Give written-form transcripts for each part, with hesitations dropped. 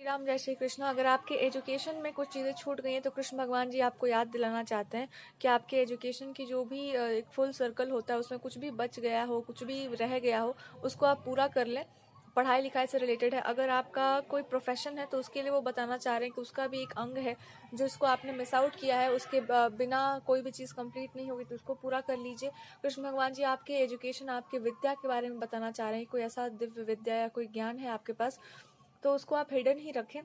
राम, जय श्री कृष्ण। अगर आपके एजुकेशन में कुछ चीज़ें छूट गई हैं तो कृष्ण भगवान जी आपको याद दिलाना चाहते हैं कि आपके एजुकेशन की जो भी एक फुल सर्कल होता है उसमें कुछ भी बच गया हो, कुछ भी रह गया हो, उसको आप पूरा कर लें। पढ़ाई लिखाई से रिलेटेड है। अगर आपका कोई प्रोफेशन है तो उसके लिए वो बताना चाह रहे हैं कि उसका भी एक अंग है जिसको आपने मिस आउट किया है, उसके बिना कोई भी चीज़ कंप्लीट नहीं होगी, तो उसको पूरा कर लीजिए। कृष्ण भगवान जी आपके एजुकेशन, आपके विद्या के बारे में बताना चाह रहे हैं। कोई ऐसा दिव्य विद्या या कोई ज्ञान है आपके पास तो उसको आप हिडन ही रखें,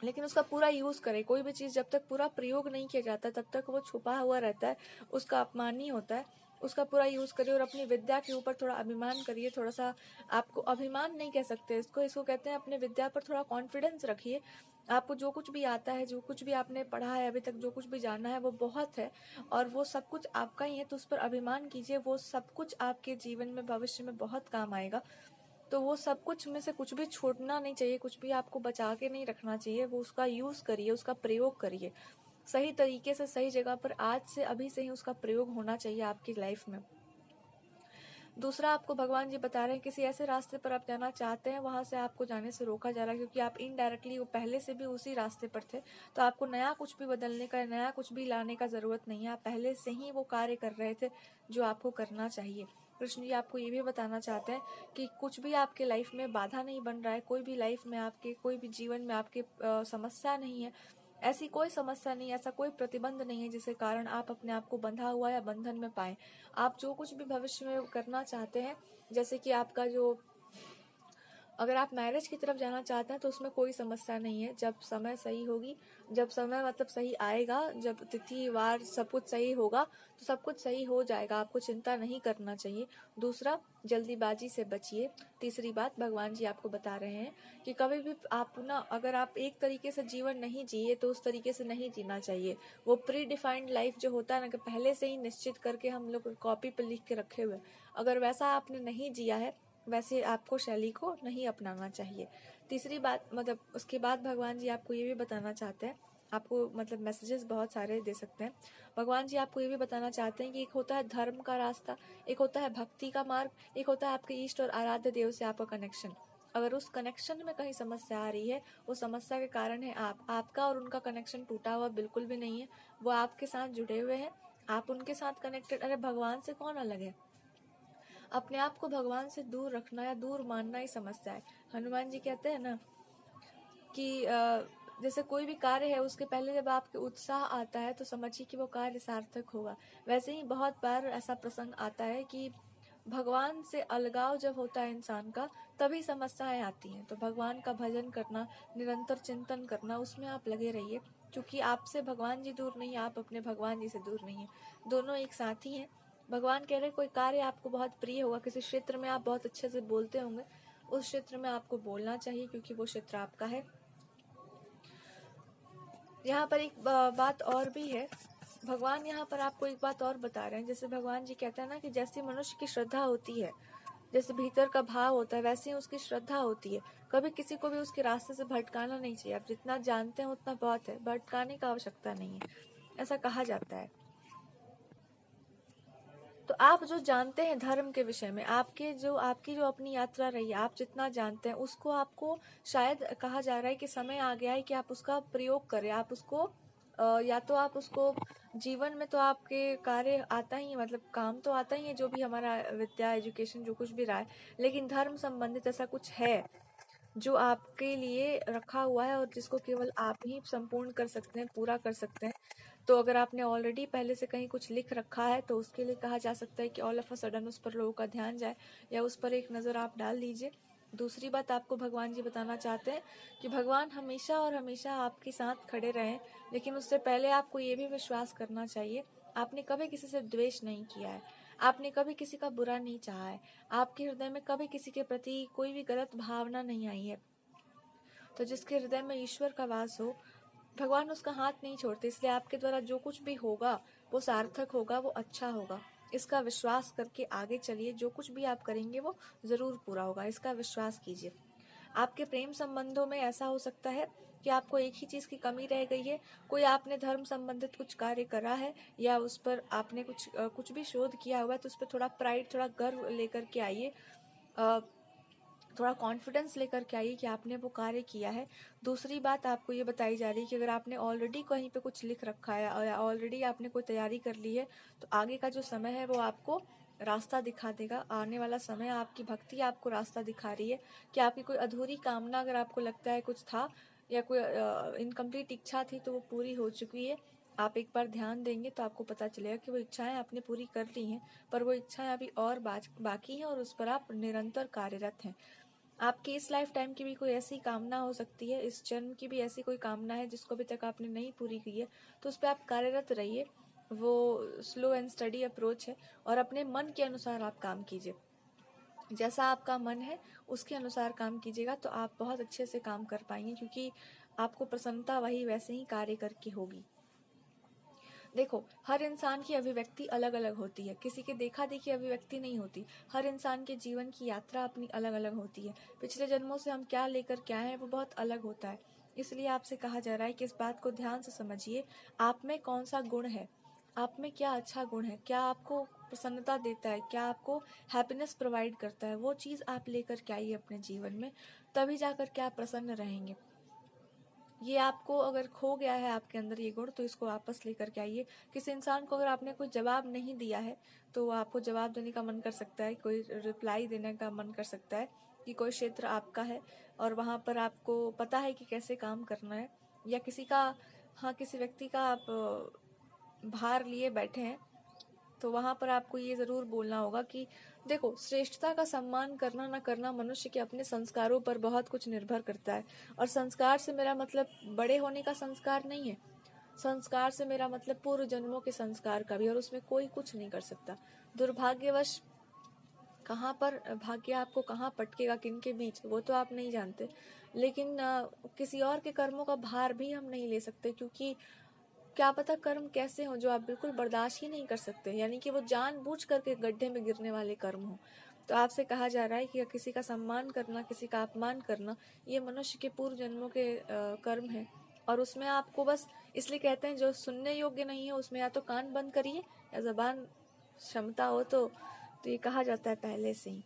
लेकिन उसका पूरा यूज़ करें। कोई भी चीज़ जब तक पूरा प्रयोग नहीं किया जाता तब तक वो छुपा हुआ रहता है, उसका अपमान ही होता है। उसका पूरा यूज़ करिए और अपनी विद्या के ऊपर थोड़ा अभिमान करिए। थोड़ा सा, आपको अभिमान नहीं कह सकते इसको कहते हैं अपने विद्या पर थोड़ा कॉन्फिडेंस रखिए। आपको जो कुछ भी आता है, जो कुछ भी आपने पढ़ा है अभी तक, जो कुछ भी जाना है वो बहुत है और वो सब कुछ आपका ही है, तो उस पर अभिमान कीजिए। वो सब कुछ आपके जीवन में भविष्य में बहुत काम आएगा। तो वो सब कुछ में से कुछ भी छूटना नहीं चाहिए, कुछ भी आपको बचा के नहीं रखना चाहिए। वो उसका यूज़ करिए, उसका प्रयोग करिए सही तरीके से, सही जगह पर। आज से, अभी से ही उसका प्रयोग होना चाहिए आपकी लाइफ में। दूसरा, आपको भगवान जी बता रहे हैं किसी ऐसे रास्ते पर आप जाना चाहते हैं, वहां से आपको जाने से रोका जा रहा है क्योंकि आप इनडायरेक्टली वो पहले से भी उसी रास्ते पर थे। तो आपको नया कुछ भी बदलने का, नया कुछ भी लाने का जरूरत नहीं है। आप पहले से ही वो कार्य कर रहे थे जो आपको करना चाहिए। कृष्ण जी आपको ये भी बताना चाहते हैं कि कुछ भी आपके लाइफ में बाधा नहीं बन रहा है, कोई भी लाइफ में आपके, कोई भी जीवन में आपके समस्या नहीं है। ऐसी कोई समस्या नहीं, ऐसा कोई प्रतिबंध नहीं है जिसके कारण आप अपने आप को बंधा हुआ या बंधन में पाएं। आप जो कुछ भी भविष्य में करना चाहते हैं, जैसे कि आपका जो, अगर आप मैरिज की तरफ जाना चाहते हैं तो उसमें कोई समस्या नहीं है। जब समय सही होगी, जब समय मतलब सही आएगा, जब तिथि वार सब कुछ सही होगा तो सब कुछ सही हो जाएगा। आपको चिंता नहीं करना चाहिए। दूसरा, जल्दीबाजी से बचिए। तीसरी बात, भगवान जी आपको बता रहे हैं कि कभी भी आप ना, अगर आप एक तरीके से जीवन नहीं जिए तो उस तरीके से नहीं जीना चाहिए। वो प्री डिफाइंड लाइफ जो होता है ना, कि पहले से ही निश्चित करके हम लोग कॉपी पर लिख के रखे हुए, अगर वैसा आपने नहीं जिया है, वैसे आपको शैली को नहीं अपनाना चाहिए। तीसरी बात, मतलब उसके बाद भगवान जी आपको ये भी बताना चाहते हैं, आपको मतलब मैसेजेस बहुत सारे दे सकते हैं। भगवान जी आपको ये भी बताना चाहते हैं कि एक होता है धर्म का रास्ता, एक होता है भक्ति का मार्ग, एक होता है आपके इष्ट और आराध्य देव से आपका कनेक्शन। अगर उस कनेक्शन में कहीं समस्या आ रही है, वो समस्या के कारण है आपका और उनका कनेक्शन टूटा हुआ बिल्कुल भी नहीं है। वो आपके साथ जुड़े हुए हैं, आप उनके साथ कनेक्टेड। अरे भगवान से कौन अलग है? अपने आप को भगवान से दूर रखना या दूर मानना ही समस्या है। हनुमान जी कहते हैं ना कि जैसे कोई भी कार्य है, उसके पहले जब आपके उत्साह आता है तो समझिए कि वो कार्य सार्थक होगा। वैसे ही बहुत बार ऐसा प्रसंग आता है कि भगवान से अलगाव जब होता है इंसान का, तभी समस्याएं आती हैं। तो भगवान का भजन करना, निरंतर चिंतन करना, उसमें आप लगे रहिए। क्योंकि आपसे भगवान जी दूर नहीं, आप अपने भगवान जी से दूर नहीं है, दोनों एक साथ ही हैं। भगवान कह रहे कोई कार्य आपको बहुत प्रिय होगा, किसी क्षेत्र में आप बहुत अच्छे से बोलते होंगे, उस क्षेत्र में आपको बोलना चाहिए क्योंकि वो क्षेत्र आपका है। यहाँ पर एक बात और भी है। भगवान यहाँ पर आपको एक बात और बता रहे हैं। जैसे भगवान जी कहते हैं ना कि जैसी मनुष्य की श्रद्धा होती है, जैसे भीतर का भाव होता है, वैसे ही उसकी श्रद्धा होती है। कभी किसी को भी उसके रास्ते से भटकाना नहीं चाहिए। आप जितना जानते हैं उतना बहुत है, भटकाने का आवश्यकता नहीं है, ऐसा कहा जाता है। तो आप जो जानते हैं धर्म के विषय में, आपकी जो अपनी यात्रा रही है, आप जितना जानते हैं उसको, आपको शायद कहा जा रहा है कि समय आ गया है कि आप उसका प्रयोग करें। आप उसको या तो आप उसको जीवन में, तो आपके कार्य आता ही है, मतलब काम तो आता ही है, जो भी हमारा विद्या, एजुकेशन, जो कुछ भी रहा है। लेकिन धर्म संबंधित ऐसा कुछ है जो आपके लिए रखा हुआ है और जिसको केवल आप ही संपूर्ण कर सकते हैं, पूरा कर सकते हैं। तो अगर आपने ऑलरेडी पहले से कहीं कुछ लिख रखा है तो उसके लिए कहा जा सकता है कि ऑल ऑफ अ सडन उस पर लोगों का ध्यान जाए या उस पर एक नज़र आप डाल दीजिए। दूसरी बात आपको भगवान जी बताना चाहते हैं कि भगवान हमेशा और हमेशा आपके साथ खड़े रहें, लेकिन उससे पहले आपको ये भी विश्वास करना चाहिए, आपने कभी किसी से द्वेष नहीं किया है, आपने कभी किसी का बुरा नहीं चाहा है, आपके हृदय में कभी किसी के प्रति कोई भी गलत भावना नहीं आई है। तो जिसके हृदय में ईश्वर का वास हो, भगवान उसका हाथ नहीं छोड़ते। इसलिए आपके द्वारा जो कुछ भी होगा वो सार्थक होगा, वो अच्छा होगा। इसका विश्वास करके आगे चलिए। जो कुछ भी आप करेंगे वो जरूर पूरा होगा, इसका विश्वास कीजिए। आपके प्रेम संबंधों में ऐसा हो सकता है कि आपको एक ही चीज की कमी रह गई है। कोई आपने धर्म संबंधित कुछ कार्य करा है या उस पर आपने कुछ भी शोध किया हुआ है, तो उस पर थोड़ा प्राइड, थोड़ा गर्व लेकर के आइए। थोड़ा कॉन्फिडेंस लेकर के आइए कि आपने वो कार्य किया है। दूसरी बात आपको ये बताई जा रही है कि अगर आपने ऑलरेडी कहीं पे कुछ लिख रखा है और ऑलरेडी आपने कोई तैयारी कर ली है, तो आगे का जो समय है वो आपको रास्ता दिखा देगा। आने वाला समय आपकी भक्ति आपको रास्ता दिखा रही है कि आपकी कोई अधूरी कामना, अगर आपको लगता है कुछ था या कोई इनकम्प्लीट इच्छा थी, तो वो पूरी हो चुकी है। आप एक बार ध्यान देंगे तो आपको पता चलेगा कि वो इच्छाएं आपने पूरी कर ली हैं, पर वो इच्छाएं अभी और बाकी हैं और उस पर आप निरंतर कार्यरत हैं। आपकी इस लाइफ टाइम की भी कोई ऐसी कामना हो सकती है, इस जन्म की भी ऐसी कोई कामना है जिसको अभी तक आपने नहीं पूरी की है, तो उस पर आप कार्यरत रहिए। वो स्लो एंड स्टडी अप्रोच है और अपने मन के अनुसार आप काम कीजिए। जैसा आपका मन है उसके अनुसार काम कीजिएगा तो आप बहुत अच्छे से काम कर पाएंगे, क्योंकि आपको प्रसन्नता वही वैसे ही कार्य करके होगी। देखो, हर इंसान की अभिव्यक्ति अलग अलग होती है, किसी के देखा देखी अभिव्यक्ति नहीं होती। हर इंसान के जीवन की यात्रा अपनी अलग अलग होती है। पिछले जन्मों से हम क्या लेकर के आए हैं वो बहुत अलग होता है। इसलिए आपसे कहा जा रहा है कि इस बात को ध्यान से समझिए, आप में कौन सा गुण है, आप में क्या अच्छा गुण है, क्या आपको प्रसन्नता देता है, क्या आपको हैप्पीनेस प्रोवाइड करता है, वो चीज़ आप लेकर के आइए अपने जीवन में, तभी जाकर के आप प्रसन्न रहेंगे। ये आपको अगर खो गया है आपके अंदर ये गुण, तो इसको वापस लेकर के आइए। किसी इंसान को अगर आपने कोई जवाब नहीं दिया है तो आपको जवाब देने का मन कर सकता है, कोई रिप्लाई देने का मन कर सकता है कि कोई क्षेत्र आपका है और वहाँ पर आपको पता है कि कैसे काम करना है, या किसी का, हाँ, किसी व्यक्ति का आप भार लिए बैठे हैं, तो वहाँ पर आपको ये ज़रूर बोलना होगा कि देखो, श्रेष्ठता का सम्मान करना ना करना मनुष्य के अपने संस्कारों पर बहुत कुछ निर्भर करता है। और संस्कार से मेरा मतलब बड़े होने का संस्कार नहीं है, संस्कार से मेरा मतलब पूर्व जन्मों के संस्कार का भी, और उसमें कोई कुछ नहीं कर सकता। दुर्भाग्यवश कहाँ पर भाग्य आपको कहाँ पटकेगा, किन के बीच, वो तो आप नहीं जानते। लेकिन किसी और के कर्मों का भार भी हम नहीं ले सकते, क्योंकि क्या पता कर्म कैसे हो जो आप बिल्कुल बर्दाश्त ही नहीं कर सकते, यानी कि वो जानबूझ करके गड्ढे में गिरने वाले कर्म हो। तो आपसे कहा जा रहा है कि किसी का सम्मान करना, किसी का अपमान करना, ये मनुष्य के पूर्व जन्मों के कर्म है। और उसमें आपको बस इसलिए कहते हैं, जो सुनने योग्य नहीं है उसमें या तो कान बंद करिए या जबान क्षमता हो तो ये कहा जाता है पहले से ही।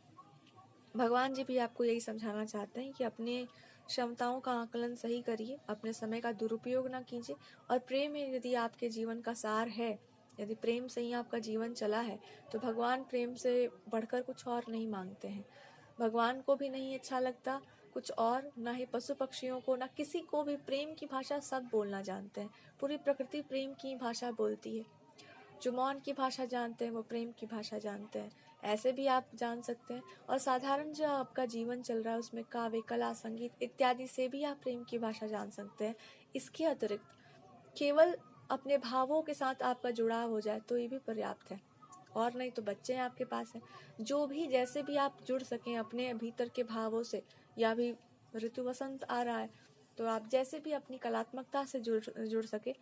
भगवान जी भी आपको यही समझाना चाहते हैं कि अपने क्षमताओं का आकलन सही करिए, अपने समय का दुरुपयोग ना कीजिए। और प्रेम यदि आपके जीवन का सार है, यदि प्रेम से ही आपका जीवन चला है, तो भगवान प्रेम से बढ़कर कुछ और नहीं मांगते हैं। भगवान को भी नहीं अच्छा लगता कुछ और, ना ही पशु पक्षियों को, ना किसी को भी। प्रेम की भाषा सब बोलना जानते हैं, पूरी प्रकृति प्रेम की भाषा बोलती है। जो मौन की भाषा जानते हैं वो प्रेम की भाषा जानते हैं, ऐसे भी आप जान सकते हैं। और साधारण जो आपका जीवन चल रहा है उसमें काव्य, कला, संगीत इत्यादि से भी आप प्रेम की भाषा जान सकते हैं। इसके अतिरिक्त केवल अपने भावों के साथ आपका जुड़ाव हो जाए तो ये भी पर्याप्त है, और नहीं तो बच्चे हैं आपके पास हैं। जो भी जैसे भी आप जुड़ सकें अपने भीतर के भावों से, या भी ऋतु वसंत आ रहा है तो आप जैसे भी अपनी कलात्मकता से जुड़ सके,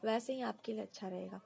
वैसे ही आपके लिए अच्छा रहेगा।